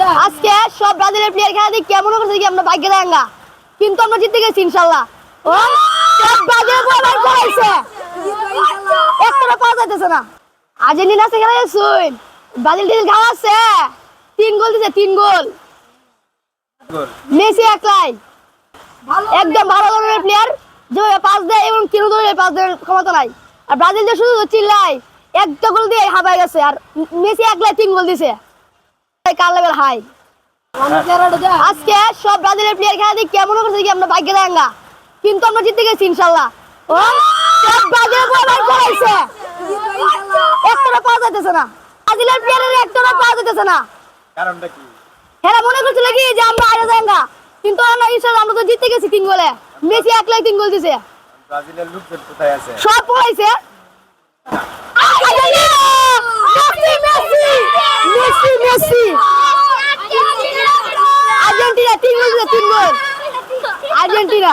আজকে সব ব্রাজিলের প্লেয়ার খেলা দেখি কেমন করছে কি আমরা ভাগ্যে দেঙ্গা, কিন্তু আমরা জিতে গেছি ইনশাআল্লাহ। ও সব ব্রাজিল বলার করেছে, একটা পাওয়া যাইতেছে না। আর্জেন্টিনা সে খেলা শুন, ব্রাজিল টিল খাওয়াছে 3 গোল দিছে, 3 গোল। মেসি একলাই একদম ভালো ধরনের প্লেয়ার, যেভাবে পাস দেয় এবং কেন ধরে পাস দেওয়ার ক্ষমতা নাই। আর ব্রাজিল যে শুধু চিল্লায়, একটা গোল দিয়ে হাবায় গেছে, আর মেসি একলাই 3 গোল দিছে। কার লেভেল হাই। আজকে সব ব্রাজিলের প্লেয়ার খেলা দেখি কেমন করছে কি আমরা ভাগ্যে দেঙ্গা, কিন্তু আমরা জিতে গেছি ইনশাআল্লাহ। ও সব ব্রাজিল বলার করেছে, একটা পাওয়া যাইতেছে না। ব্রাজিলের প্লেয়ারের একটা পাওয়া যাইতেছে না, কারণটা কি? এরা মনে করছিল কি যে আমরা হারে যাঙ্গা, কিন্তু আমরা ইনশাআল্লাহ আমরা তো জিতে গেছি 3 গোলে। মেসি একলাই 3 গোল দিছে। ব্রাজিলের লোকজন কোথায় আছে? সব পড়াইছে। আর্জেন্টিনা 3 গোল দিছে, 3 গোল আর্জেন্টিনা।